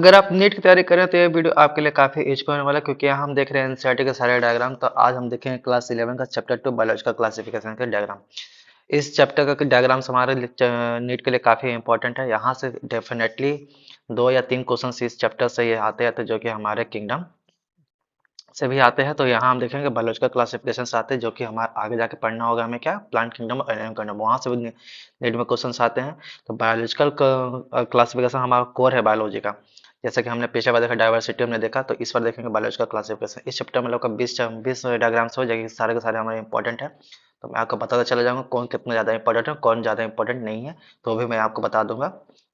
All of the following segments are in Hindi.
अगर आप नीट की तैयारी करें तो ये वीडियो आपके लिए काफ़ी यूजफुल होने वाला है, क्योंकि यहाँ हम देख रहे हैं एनसीईआरटी के सारे डायग्राम। तो आज हम देखेंगे क्लास 11 का चैप्टर 2 बायोलॉजिकल क्लासिफिकेशन के डायग्राम। इस चैप्टर का डायग्राम्स हमारे नीट के लिए काफ़ी इंपॉर्टेंट है। यहाँ से डेफिनेटली 2 या 3 क्वेश्चन इस चैप्टर से ये आते हैं, तो जो कि हमारे किंगडम से भी आते हैं। तो यहाँ हम देखेंगे बायोलॉजिकल क्लासिफिकेशन से आते हैं, जो कि हमारे आगे जाके पढ़ना होगा हमें, क्या प्लांट किंगडम और एनिमल किंगडम, वहाँ से भी नीट में क्वेश्चन आते हैं। तो बायोलॉजिकल क्लासिफिकेशन हमारा कोर है बायोलॉजी का। जैसे कि हमने पिछले बार देखा डाइवर्सिटी हमने देखा, तो इस बार देखेंगे बायोलॉजिकल क्लासिफिकेशन। इस चैप्टर में लोग का 20 डायग्राम्स हो जाएगी, सारे के सारे हमारे इंपॉर्टेंट है। तो मैं आपको बताता चला जाऊंगा कौन कितना ज़्यादा इंपॉर्टेंट है, कौन ज़्यादा इंपॉर्टेंट नहीं है, तो भी मैं आपको बता दूंगा।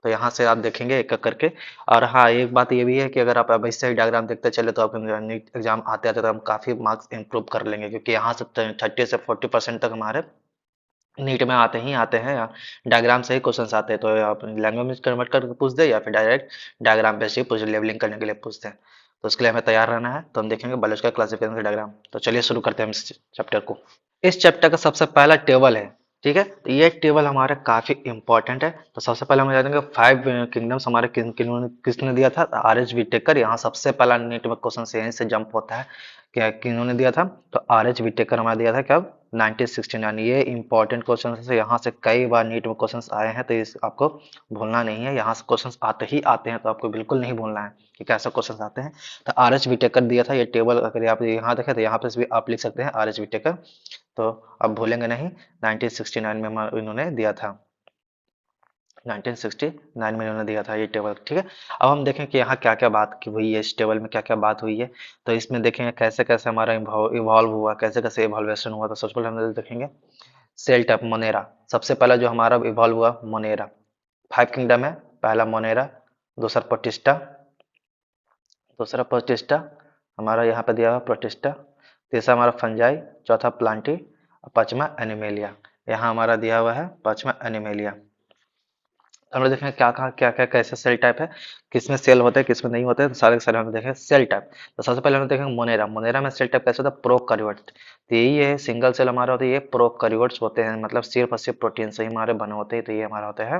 तो यहाँ से आप देखेंगे एक एक करके। और हाँ, एक बात ये भी है कि अगर आप अब इससे ही डायग्राम देखते चले तो आपके नीट एग्जाम आते आते तो हम काफ़ी मार्क्स इंप्रूव कर लेंगे, क्योंकि यहाँ से 30 से 40% तक हमारे नीट में आते ही आते हैं। डायग्राम से ही क्वेश्चंस आते हैं, तो आप लैंग्वेज में कन्वर्ट करके पूछ दे या फिर डायरेक्ट डायग्राम पे से ही पूछ लेवलिंग करने के लिए पूछते हैं। तो उसके लिए हमें तैयार रहना है। तो हम देखेंगे बायोलॉजिकल क्लासिफिकेशन का डायग्राम। तो चलिए शुरू करते हैं हम इस चैप्टर को। इस चैप्टर का सबसे पहला टेबल है, ठीक है। तो ये टेबल हमारा काफी इंपॉर्टेंट है। तो सबसे पहले हम जानेंगे 5 किंगडम्स हमारे किसने दिया था। R H Whittaker. यहाँ सबसे पहला नीट में क्वेश्चन यहीं से जंप होता है, क्या किन्होंने दिया था। तो आर एच विटेकर हमारा दिया था कब, 1969। ये इंपॉर्टेंट क्वेश्चन है, यहाँ से कई बार नीट में क्वेश्चन आए हैं, तो इस आपको भूलना नहीं है। यहाँ से क्वेश्चन आते ही आते हैं, तो आपको बिल्कुल नहीं भूलना है कि कैसे क्वेश्चन आते हैं। तो आर एच विटेकर दिया था। ये टेबल अगर आप यहाँ देखें तो यहाँ पे भी आप लिख सकते हैं आर एच विटेकर। तो अब भूलेंगे नहीं, 1969 में इन्होंने दिया था। 1969 में इन्होंने दिया था ये टेबल, ठीक है। अब हम देखें कि यहाँ क्या क्या बात की हुई है, इस टेबल में क्या क्या बात हुई है। तो इसमें देखेंगे कैसे कैसे हमारा इवॉल्व हुआ, कैसे कैसे इवॉल्वेशन हुआ। तो सबसे पहले हम देखेंगे सेल टाइप मोनेरा। सबसे पहला जो हमारा इवॉल्व हुआ मोनेरा। 5 किंगडम है। पहला मोनेरा, दूसरा प्रोटिस्टा, दूसरा प्रोटिस्टा हमारा यहाँ पे दिया हुआ प्रोटिस्टा, तीसरा हमारा फंजाई, चौथा प्लांटी, और पांचवा एनिमेलिया। यहाँ हमारा दिया हुआ है पांचवा एनिमेलिया। हम लोग देखेंगे क्या क्या कैसे सेल टाइप है, किसमें सेल होते हैं किसमें नहीं होते हैं। तो सारे के सारे हम देखेंगे सेल टाइप। तो सबसे पहले हम देखेंगे मोनेरा। मोनेरा में सेल टाइप कैसे होता है, प्रोकैरियोट। तो यही है सिंगल सेल हमारा होता है, ये प्रोकैरियोट्स होते हैं, मतलब सिर्फ और सिर्फ प्रोटीन से ही हमारे बने होते हैं। तो ये हमारा होता है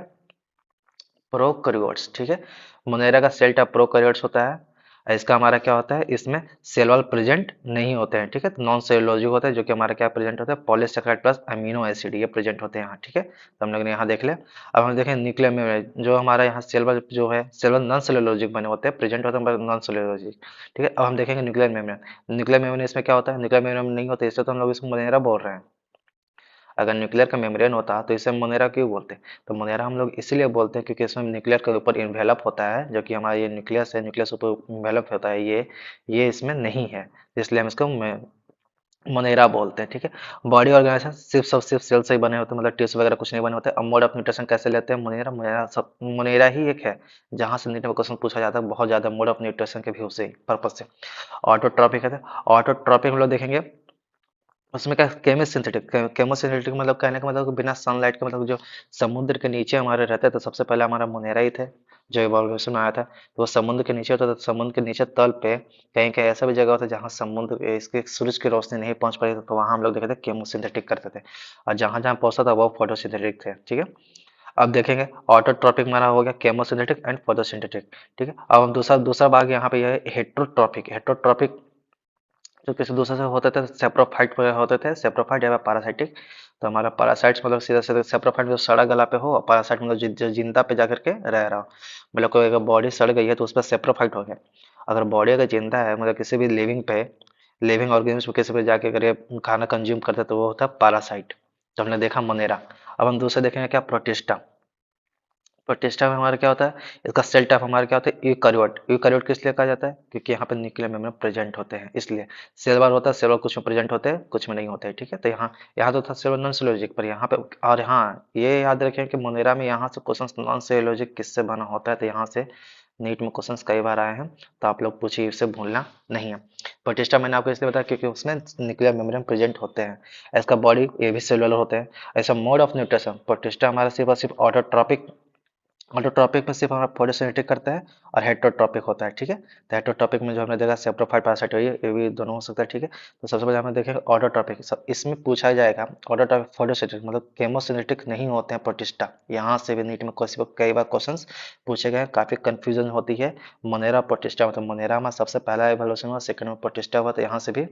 प्रोकैरियोट्स, ठीक है। मोनेरा का सेल टाइप प्रोकैरियोट्स होता है। इसका हमारा क्या होता है, इसमें सेल वॉल प्रेजेंट नहीं होते हैं, ठीक है। नॉन सेलुलोजिक होता है, जो कि हमारा क्या प्रेजेंट होता है, पॉलीसेकेराइड प्लस अमीनो एसिड, ये प्रेजेंट होते हैं यहाँ, ठीक है। तो हम लोग ने यहाँ देख लिया। अब हम देखें न्यूक्लियर मेम्ब्रेन, जो हमारा यहाँ सेल वॉल जो है, सेल वॉल नॉन सेलुलोजिक बने होते हैं, प्रेजेंट होते हैं नॉन सेलुलोजिक, ठीक है। अब हम देखेंगे न्यूक्लियर मेम्ब्रेन। न्यूक्लियर मेम्ब्रेन इसमें क्या होता है, न्यूक्लियर मेम्ब्रेन नहीं होता, इसलिए तो हम लोग इसको मोनेरा बोल रहे हैं। अगर न्यूक्लियर का मेम्ब्रेन होता तो इसे मोनेरा क्यों बोलते हैं, तो मोनेरा हम लोग इसलिए बोलते हैं क्योंकि इसमें न्यूक्लियर के ऊपर इन्वेलप होता है, जो कि हमारा ये न्यूक्लियस है, न्यूक्लियस ऊपर इन्वेलप होता है, ये इसमें नहीं है, इसलिए हम इसको मोनेरा बोलते हैं, ठीक है। बॉडी ऑर्गेनाइजेशन सिर्फ सेल से ही बने होते हैं, मतलब टिश्यू वगैरह कुछ नहीं बने होते। अब मोड ऑफ न्यूट्रिशन कैसे लेते हैं, मोनेरा मोनेरा सब मोनेरा ही एक है जहां से नीट में क्वेश्चन पूछा जाता है बहुत ज्यादा, मोड ऑफ न्यूट्रिशन के व्यू से पर्पज से। ऑटोट्रॉपिक है, ऑटोट्रॉपिक हम लोग देखेंगे उसमें क्या, केमोसिंथेटिक। केमोसिंथेटिक मतलब कहने का मतलब कि बिना सनलाइट के, मतलब जो समुद्र के नीचे हमारे रहते हैं। तो सबसे पहले हमारा मुनेरा ही थे जो इवोल्यूशन में आया था। तो वो समुद्र के नीचे होता था, तो समुद्र के नीचे तल पे कहीं कहीं ऐसा भी जगह होता है जहाँ समुद्र इसके सूरज की रोशनी नहीं पहुंच पाई, तो वहां हम लोग देखे थे केमोसिंथेटिक करते थे। और जहां जहां पहुंचता था वो फोटोसिंथेटिक थे, ठीक है। अब देखेंगे ऑटोट्रॉपिक हमारा हो गया केमोसिंथेटिक एंड फोटोसिंथेटिक, ठीक है। अब हम दूसरा दूसरा भाग यहाँ पे यह है हेट्रोट्रॉपिक। हेट्रोट्रॉपिक जो किसी दूसरे से होते थे सेप्रोफाइट होते थे, सेप्रोफाइट या पैरासाइटिक। तो हमारा पैरासाइट्स मतलब सीधा सीधा सेप्रोफाइट में सड़ा गला पे हो, और पैरासाइट मतलब जो जिंदा पे जाकर के रह रहा हो। मतलब कोई अगर बॉडी सड़ गई है तो उस पर सेप्रोफाइट हो गया। अगर बॉडी अगर जिंदा है, मतलब किसी भी लिविंग पे, लिविंग ऑर्गेनिज्म किसी पे जाके अगर ये खाना कंज्यूम करते तो वो होता है पैरासाइट। तो हमने देखा मोनेरा। अब हम दूसरे देखेंगे क्या, प्रोटिस्टा। प्रोटिस्टा में हमारा क्या होता है, इसका सेल टाइप हमारा क्या होता है, यूकैरियोट। यूकैरियोट किस लिए कहा जाता है, क्योंकि यहाँ पे न्यूक्लियर मेम्ब्रेन प्रेजेंट होते हैं, इसलिए सेल वॉल होता है, सेल वॉल कुछ में प्रेजेंट होते हैं कुछ में नहीं होते हैं, ठीक है। तो यहाँ यहाँ तो था सेल वॉल नॉन सेलुलोजिक, पर यहाँ पे और हाँ ये याद रखें कि मोनेरा में यहाँ से क्वेश्चन नॉन सेलुलोजिक किससे बना होता है, तो यहाँ से नीट में क्वेश्चंस कई बार आए हैं। तो आप लोग पूछिए, इससे भूलना नहीं है। प्रोटिस्टा मैंने आपको इसलिए बताया क्योंकि उसमें न्यूक्लियर मेम्ब्रेन प्रेजेंट होते हैं, इसका बॉडी ये भी सेलुलर होते हैं। ऐसा मोड ऑफ न्यूट्रिशन प्रोटिस्टा हमारा सिर्फ और सिर्फ ऑटोट्रॉपिक ऑटोट्रॉपिक में सिर्फ हमारा फोटोसिंथेटिक करता है और हेटेरोट्रॉपिक होता है, ठीक है। तो हेटेरोट्रॉपिक में जो हमने देखा सेप्टोफाइट पैरासाइट ये भी दोनों हो सकता है, ठीक है। तो सबसे पहले हमें देखेंगे ऑटोट्रॉपिक, सब इसमें पूछा जाएगा ऑटोट्रॉपिक फोटोसिंथेटिक मतलब केमोसिनेटिक नहीं होते हैं प्रोटिस्टा। यहाँ से भी नीट में कई बार क्वेश्चंस पूछे गए हैं, काफी कंफ्यूजन होती है। मोनेरा प्रोटिस्टा मतलब मोनेरा में सबसे पहला एवोल्यूशन हुआ, सेकंड में प्रोटिस्टा हुआ, तो यहाँ से भी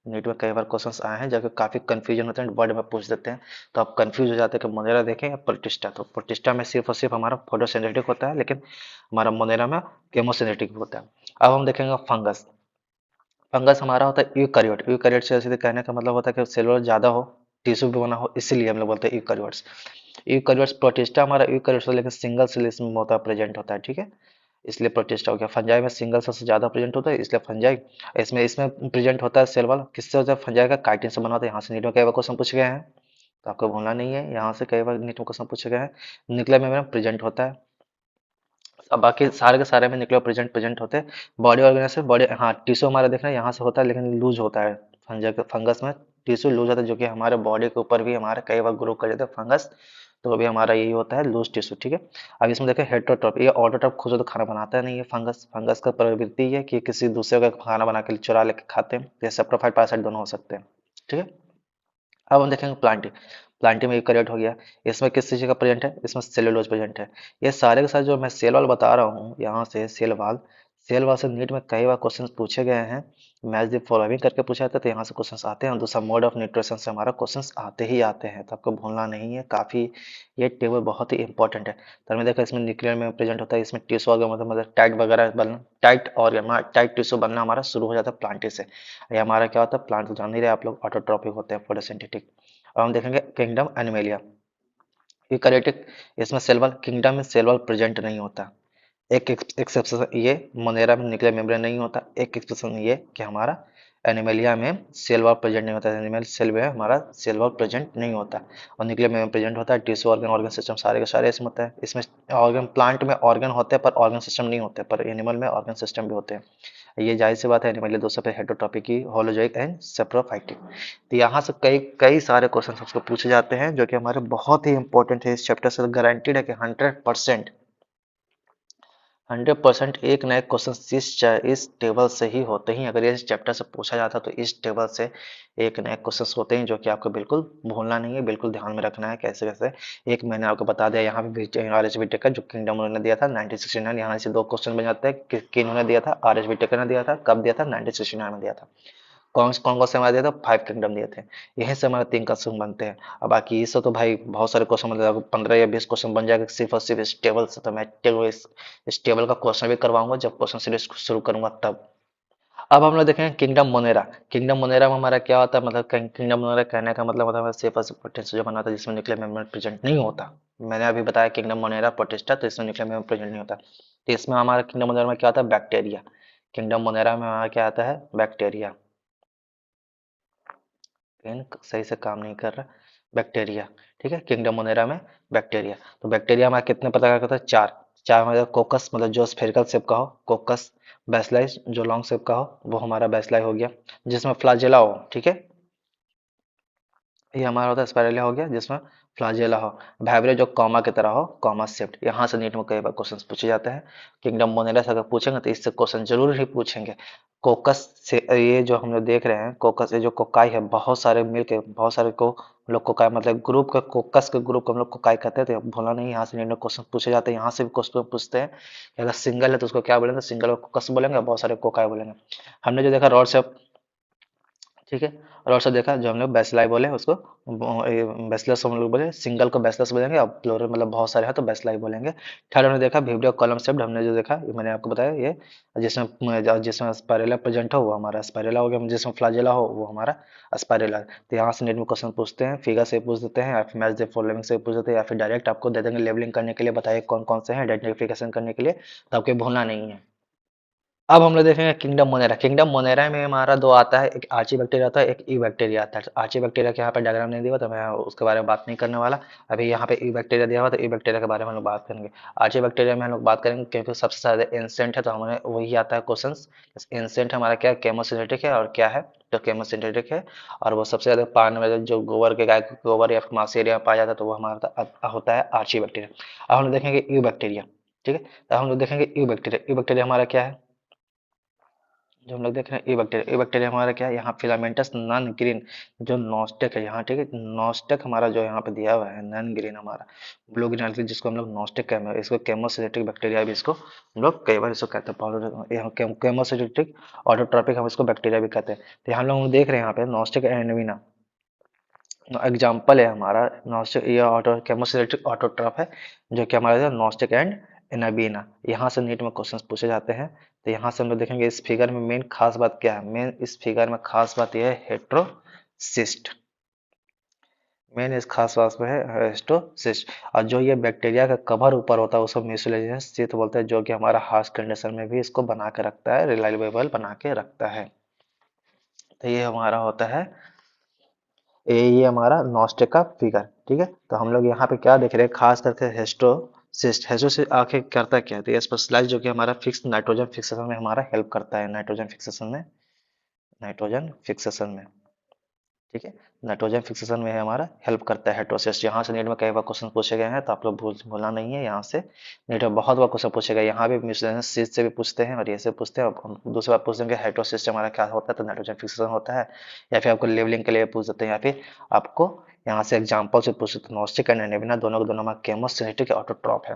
नीट में कई बार क्वेश्चंस आए हैं जबकि काफी कंफ्यूजन होते हैं, वर्ड में पूछ देते हैं। तो आप कंफ्यूज हो जाते हैं कि मोनेरा देखें या प्रोटिस्टा। तो प्रोटिस्टा में सिर्फ और सिर्फ हमारा फोटोसिंथेटिक होता है, लेकिन हमारा मोनेरा में केमोसिनेटिक होता है। अब हम देखेंगे फंगस। फंगस हमारा होता है यूकैरियोट। यूकैरियोट से सीधे कहने का मतलब होता है कि सेलुलर ज्यादा हो, टिश्यू भी बना हो, इसीलिए हम लोग बोलते हैं यूकैरियोट्स। यूकैरियोट्स प्रोटिस्टा हमारा यूकैरियोट्स है, लेकिन सिंगल सेल इसमें होता है, प्रेजेंट होता है, ठीक है। इसलिए प्रोटिस्टा हो गया। फंजाई में सिंगल सेल से ज्यादा प्रेजेंट होता है, इसलिए फंजाई। इसमें इसमें प्रेजेंट होता है सेल वाल, किससे होता है? फंजाई का काइटिन से बना होता है। यहाँ से नीट में कई बार क्वेश्चन पूछे गए हैं, तो आपको भूलना नहीं है, यहाँ से कई बार नीट में क्वेश्चन पूछे गए हैं। न्यूक्लियर मेम्ब्रेन प्रेजेंट होता है। अब बाकी सारे के सारे में न्यूक्लियर प्रेजेंट प्रेजेंट होते हैं। बॉडी ऑर्गेनाइजेशन बॉडी, हाँ टिश्यू हमारा देखना यहाँ से होता है, लेकिन लूज होता है। फंगस में टिश्यू लूज होता है, जो कि हमारे बॉडी के ऊपर भी हमारे कई बार ग्रो कर जाते हैं फंगस। तो अभी हमारा यही होता है लूज टिश्यू, ठीक है। अब इसमें देखें हेटरोट्रॉप, ये ऑटोट्रॉप खुद तो खाना बनाता नहीं है। फंगस फंगस का प्रवृत्ति है कि किसी दूसरे का खाना बना के चुरा लेके खाते हैं। ये सेप्रोफाइट पैरासाइट दोनों हो सकते हैं, ठीक है। अब हम देखेंगे प्लांटी। प्लांटी में यूकैरियोट हो गया। इसमें किस चीज़ का प्रेजेंट है? इसमें सेलुलोज प्रेजेंट है। ये सारे के सारे जो मैं सेल वाल बता रहा हूँ यहाँ से, सेल वाल से नीट में कई बार क्वेश्चन पूछे गए हैं। मैच द फॉलोइंग करके पूछा जाता है, तो यहाँ से क्वेश्चन आते हैं। और दूसरा मोड ऑफ न्यूट्रिशन से हमारा क्वेश्चन आते ही आते हैं, तो आपको भूलना नहीं है। काफी ये टेबल बहुत ही इंपॉर्टेंट है। तो हमने देखा इसमें न्यूक्लियर में प्रेजेंट होता है, इसमें टिश्यू ऑर्गन मतलब टाइट वगैरह बनना, टाइट ऑर्गन टाइट टिश्यू बनना हमारा शुरू हो जाता है प्लांटी से। ये हमारा क्या होता है? प्लांट तो जान ही रहे आप लोग, ऑटोट्रॉपिक होते हैं, फोटोसिंथेटिक। अब हम देखेंगे किंगडम एनिमेलिया। यूकैरियोटिक, इसमें सेल वॉल, किंगडम में सेल वॉल प्रेजेंट नहीं होता। एक एक्सेप्शन ये, मोनेरा में न्यूक्लियर मेम्ब्रेन नहीं होता। एक एक्सेप्शन ये कि हमारा एनिमेलिया में सेल वॉल प्रेजेंट नहीं होता। एनिमल सेल में हमारा सेल वॉल प्रेजेंट नहीं होता और न्यूक्लियर मेम्ब्रेन प्रेजेंट होता है। टिश्यू ऑर्गन ऑर्गन सिस्टम सारे के सारे इसमें होता है। इसमें ऑर्गन, प्लांट में ऑर्गन होते हैं पर ऑर्गन सिस्टम नहीं होते, पर एनिमल में ऑर्गन सिस्टम भी होते हैं। ये जाहिर सी बात है, एनिमल दो सब हेटरोट्रॉपिक की, होलोजोइक एंड सेप्रोफाइटिक। तो यहाँ से कई कई सारे क्वेश्चन उसको पूछे जाते हैं, जो कि हमारे बहुत ही इंपॉर्टेंट है। इस चैप्टर से गारंटीड है कि 100% एक नए क्वेश्चन इस टेबल से ही होते ही। अगर ये इस चैप्टर से पूछा जाता तो इस टेबल से एक नए क्वेश्चन होते हैं, जो कि आपको बिल्कुल भूलना नहीं है, बिल्कुल ध्यान में रखना है। कैसे कैसे एक मैंने आपको बता दिया, यहाँ पे आर एच बी टेकर जो किंगडम उन्होंने दिया था 1969, यहाँ से दो क्वेश्चन बन जाते हैं कि इन्होंने दिया था, आर एच बी टेकर ने दिया था, कब दिया था? 1969 में दिया था। कौन कौन कौन से हमारे दिए थे? 5 किंगडम दिए थे। यहीं से हमारे 3 क्वेश्चन बनते हैं। अब बाकी इससे तो भाई बहुत सारे क्वेश्चन, मतलब 15 या 20 क्वेश्चन बन जाएगा सिर्फ और सिर्फ इस टेबल से। तो मैं इस टेबल का क्वेश्चन भी करवाऊंगा जब क्वेश्चन सीरीज शुरू करूंगा तब। अब हम लोग देखेंगे किंगडम मोनेरा। किंगडम मोनेरा में हमारा क्या होता है? मतलब किंगडम मोनेरा कहने का मतलब होता है सेफ और पोटेंशियल जो बना होता है, जिसमें न्यूक्लियर मेम्ब्रेन प्रेजेंट नहीं होता। मैंने अभी बताया किंगडम मोनेरा प्रोटिस्टा, तो इसमें न्यूक्लियर मेम्ब्रेन प्रेजेंट नहीं होता। तो इसमें हमारा किंगडम मोनेरा में क्या आता है? बैक्टीरिया। किंगडम मोनेरा में हमारा क्या आता है? बैक्टीरिया। पेन सही से काम नहीं कर रहा। बैक्टीरिया, ठीक है। किंगडम मोनेरा में बैक्टीरिया। तो बैक्टीरिया हमारा कितने प्रकार का होता है? चार। चार हमारे कोकस मतलब जो स्फेरिकल शेप का हो, कोकस। बेसिलाई जो लॉन्ग शेप का हो, वो हमारा बेसिलाई हो गया। जिसमें फ्लाजेला हो, ठीक है। ये हमारा होता है स्पाइरेलिया हो गया, जिसमें फ्लाजेला हो। वाइब्रेट जो कॉमा की तरह हो, कॉमा शेप्ड। यहाँ से नीट में कई बार क्वेश्चन पूछे जाते हैं। किंगडम मोनेरा से अगर पूछेंगे तो इससे क्वेश्चन जरूर ही पूछेंगे। कोकस से ये जो हम लोग देख रहे हैं, कोकस ये जो कोकाई है, बहुत सारे मिलके बहुत सारे को हम लोग कोकाई मतलब ग्रुप का, कोकस के ग्रुप को हम लोग कोकाई कहते हैं। तो भूलना नहीं, यहाँ से नीट में क्वेश्चन पूछे जाते हैं। यहाँ से भी क्वेश्चन पूछते हैं कि अगर सिंगल है तो उसको क्या बोलेंगे? सिंगल को कोकस बोलेंगे, बहुत सारे कोकाई बोलेंगे। हमने जो देखा रॉड शेप, ठीक है। और ऑल्सो देखा जो हम लोग बैसिलाई बोले उसको, बैसिलस हम लोग बोले, सिंगल को बैसिलस बोलेंगे और प्लूरल मतलब बहुत सारे हैं तो बैसिलाई बोलेंगे। थर्ड हमने देखा विब्रियो कॉलम शेप्ड, हमने जो देखा ये मैंने आपको बताया, ये जिसमें स्पाइरेला प्रेजेंट हो वो हमारा स्पाइरेला हो गया, जिसमें फ्लाजेला हो वो हमारा स्पाइरेला। तो यहाँ से नेट में क्वेश्चन पूछते हैं, फिगर से पूछ देते हैं, या फिर मैच द फॉलोइंग से पूछ देते हैं, या फिर डायरेक्ट आपको दे देंगे लेबलिंग करने के लिए, बताइए कौन कौन से हैं, आइडेंटिफिकेशन करने के लिए। तो आपको भूलना नहीं है। अब हम लोग देखेंगे किंगडम मोनेरा। किंगडम मोनेरा में हमारा दो आता है, एक आर्ची बैक्टीरिया आता है, एक ई बैक्टीरिया आता है। आर्ची बैक्टीरिया के यहाँ पे डायग्राम नहीं दिया हुआ, तो मैं उसके बारे में बात नहीं करने वाला। अभी यहाँ पे ई बैक्टीरिया दिया हुआ, तो ई बैक्टीरिया के बारे में हम लोग बात करेंगे। आर्ची बैक्टीरिया में हम लोग बात करेंगे क्योंकि सबसे ज्यादा एंसेंट है, तो हमें वही आता है क्वेश्चन। एंसेंट हमारा क्या है, केमोसिनेटिक है, और क्या है, तो केमोसिनेटिक है। और वो सबसे ज्यादा पानी में जो गोबर के गाय के गोबर या फिर मांस एरिया में पाया जाता है, तो वो हमारा होता है आर्ची बैक्टीरिया। अब हम लोग देखेंगे यू बैक्टीरिया। ठीक है, तो हम लोग देखेंगे यू बैक्टीरिया। यू बैक्टीरिया हमारा क्या है, जो हम लोग देख रहे हैं, ए बैक्टीरिया। ए बैक्टीरिया हमारा क्या है, यहाँ फिलामेंटस नॉन ग्रीन जो नॉस्टेक है यहाँ, ठीक है। नॉस्टेक हमारा जो यहाँ पे दिया हुआ है नॉन ग्रीन हमारा, ब्लू ग्रीन algae, जिसको हम लोग नॉस्टेक कैमो, इसको केमोसिनेटिक बैक्टीरिया भी इसको हम लोग कई बार इसको कहते हैं। केमोसिनेटिक ऑटोट्रॉपिक हम इसको बैक्टीरिया भी कहते हैं। तो यहाँ हम लोग देख रहे हैं यहाँ पे नॉस्टेक एंडवीना एग्जाम्पल है हमारा। नॉस्टिक ये ऑटो केमोसिनेटिक ऑटोट्रॉफ है, जो कि हमारा नॉस्टिक एंड एनाबीना। यहाँ से नीट में क्वेश्चंस पूछे जाते हैं। तो यहाँ से हम लोग देखेंगे इस फिगर में मेन खास बात क्या है। मेन इस फिगर में खास बात यह है हेट्रोसिस्ट। मेन इस खास बात में है हेट्रोसिस्ट। और जो ये बैक्टीरिया का कवर ऊपर होता है उसको म्यूसिलेजियस शीट बोलते हैं, जो कि हमारा हार्श कंडीशन में भी इसको बना के रखता है, रिलायबल बना के रखता है। तो ये हमारा होता है, ये हमारा नॉस्टिक का फिगर। ठीक है, तो हम लोग यहाँ पे क्या देख रहे हैं, खास करके हेस्टोसिस्ट। हेस्टोसिस्ट आखिर करता क्या है, तो ये स्पेशलाइज जो कि हमारा फिक्स नाइट्रोजन फिक्सेशन में हमारा हेल्प करता है, नाइट्रोजन फिक्सेशन में, नाइट्रोजन फिक्सेशन में। ठीक है, नाइट्रोजन फिक्सेशन में हमारा हेल्प करता है हेट्रोसिस्ट। यहाँ से नीट में कई बार क्वेश्चन पूछे गए हैं, तो आप लोग भूलना नहीं है। यहाँ से नीट में बहुत बार क्वेश्चन पूछे गए, यहाँ भी मिसलेनियस से भी पूछते हैं और ये से पूछते हैं। अब हम दूसरी बार पूछ देंगे हेट्रोसिस्ट हमारा क्या होता है, तो नाइट्रोजन फिक्सेशन होता है। या फिर आपको लेवलिंग के लिए पूछ देते हैं, या फिर आपको यहाँ से एग्जाम्पल से पूछ सकते हैं। नॉस्टिक एंड एनेबिना दोनों के दोनों में केमोसिनेटिक ऑटोट्रॉप है।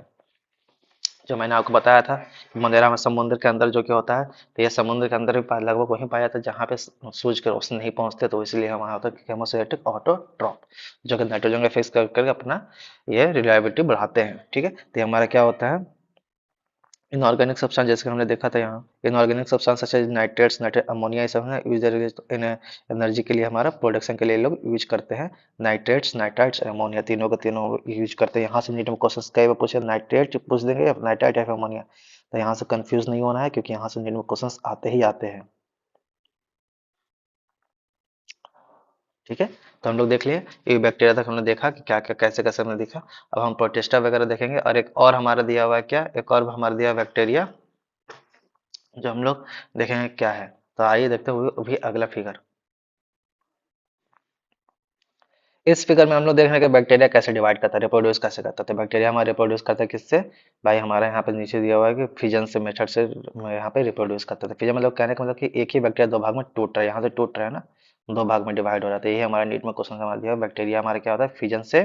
जो मैंने आपको बताया था, मंदेरा में समुद्र के अंदर जो कि होता है, तो ये समुद्र के अंदर भी लगभग वहीं पाया जाता है जहाँ पे सूरज की रोशनी नहीं पहुंचते, तो इसलिए हमारा होता है केमोसिनेटिक ऑटोट्रॉप, जो कि नाइट्रोजन का फिक्स करके अपना ये रिलायबिलिटी बढ़ाते हैं। ठीक है, तो ये हमारा क्या होता है, इनऑर्गेनिक सब्सटेंस, जैसे कि हमने देखा था यहाँ, inorganic substance such as nitrates, nitrate ammonia, ये सब है यूज इन एनर्जी के लिए, हमारा प्रोडक्शन के लिए लोग यूज करते हैं। नाइट्रेट्स, नाइट्राइट्स, अमोनिया, तीनों का तीनों यूज करते हैं। यहाँ से नीट में क्वेश्चन कई बार पूछे, नाइट्रेट पूछ देंगे या नाइट्राइट या अमोनिया, तो यहाँ से कंफ्यूज नहीं होना है, क्योंकि यहाँ से नीट में क्वेश्चन आते ही आते हैं। ठीक है, तो हम लोग देख लिए ये बैक्टीरिया तक हमने देखा कि क्या क्या कैसे कैसे हमने देखा। अब हम प्रोटिस्टा वगैरह देखेंगे, और एक और हमारा दिया हुआ है क्या, एक और हमारा दिया बैक्टीरिया जो हम लोग देखेंगे क्या है। तो आइए देखते हुए अभी अगला फिगर। इस फिगर में हम लोग देख रहे हैं कि बैक्टीरिया कैसे डिवाइड करता है, रिप्रोड्यूस कैसे करता है। तो बैक्टीरिया हमारा रिप्रोड्यूस करता है किससे, भाई हमारे यहाँ पे नीचे दिया हुआ है कि फिजन से मेथड से यहाँ पे रिप्रोड्यूस करता है। फिजन मतलब कहने का मतलब कि एक ही बैक्टीरिया दो भाग में टूट रहा है, यहाँ से टूट रहा है ना, दो भाग में डिवाइड हो रहा है। तो यही हमारा नीट में क्वेश्चन हमारा दिया, बैक्टीरिया हमारा क्या होता है, फिजन से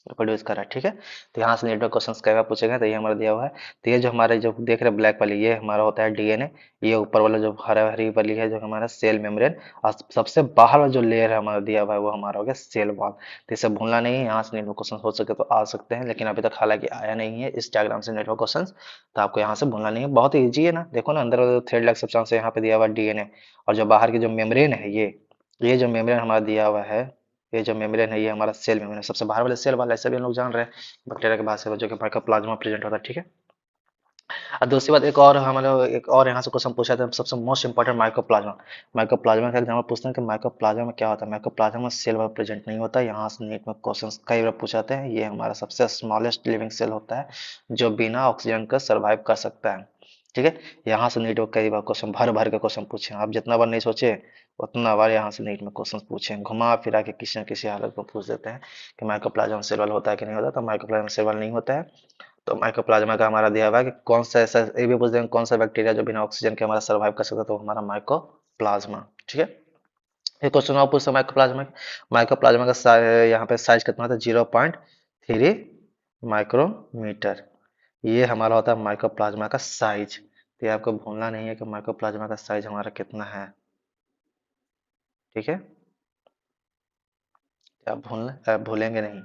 प्रोड्यूस कर रहा है। ठीक है, तो यहाँ से नेटवर्क क्वेश्चन कई बार पूछे गए, तो ये हमारा दिया हुआ है। तो ये जो हमारे जो देख रहे हैं ब्लैक वाली, ये हमारा होता है डीएनए। ये ऊपर वाला जो हरा हरी वाली है जो हमारा सेल मेम्ब्रेन, और सबसे बाहर वाला जो लेयर है हमारा दिया हुआ है वो हमारा हो गया सेल वॉल। तो इसे भूलना नहीं है, यहाँ से नेटवर्क क्वेश्चन हो सके तो आ सकते हैं, लेकिन अभी तक हालांकि आया नहीं है इस डायग्राम से नेटवर्क क्वेश्चन। तो आपको यहाँ से भूलना नहीं है, बहुत ईजी है ना। देखो ना, अंदर वाला थ्रेड लाइक सब्सटेंस है यहाँ पे दिया हुआ डीएनए, और जो बाहर की जो मेम्ब्रेन है, ये जो मेम्ब्रेन हमारा दिया हुआ है, ये जो मेम्ब्रेन है ये हमारा सेल मेम्ब्रेन है, सबसे बाहर वाले सेल वाला, ऐसे भी हम लोग जान रहे हैं बैक्टीरिया के बाद से जो कि माइकोप्लाज्मा प्रेजेंट होता है। ठीक है, और दूसरी बात एक और हमारे, एक और यहाँ से क्वेश्चन पूछा था, सबसे मोस्ट इंपॉर्टेंट माइकोप्लाज्मा। माइकोप्लाज्मा का एग्जाम्पल पूछते हैं कि माइकोप्लाज्मा में क्या होता है। माइकोप्लाज्मा में सेल वाला प्रेजेंट नहीं होता, यहाँ से नीट में क्वेश्चन कई बार पूछाते हैं। ये हमारा सबसे स्मॉलेस्ट लिविंग सेल होता है, जो बिना ऑक्सीजन का सर्वाइव कर सकता है। ठीक है, यहाँ से नीट में कई बार क्वेश्चन भर भर के क्वेश्चन पूछे, आप जितना बार नहीं सोचे उतना बार यहाँ से नीट में क्वेश्चन पूछे, घुमा फिरा के किसी न किसी हालत में पूछ देते हैं कि माइकोप्लाज्मा सेल वाला होता है कि नहीं होता। तो माइकोप्लाज्मा सेल वाला नहीं होता है। तो माइकोप्लाज्मा का हमारा दिया हुआ है कि कौन सा ऐसा, ये भी पूछ देंगे कौन सा बैक्टीरिया जो बिना ऑक्सीजन के हमारा सर्वाइव कर सकता है, तो हमारा माइकोप्लाज्मा। ठीक है, ये क्वेश्चन और पूछता है माइकोप्लाज्मा। माइकोप्लाज्मा का यहाँ पे साइज कितना था, 0.3 माइक्रोमीटर। ये हमारा होता है माइकोप्लाज्मा का साइज। तो ये आपको भूलना नहीं है कि माइकोप्लाज्मा का साइज हमारा कितना है। ठीक है, आप भूलेंगे नहीं।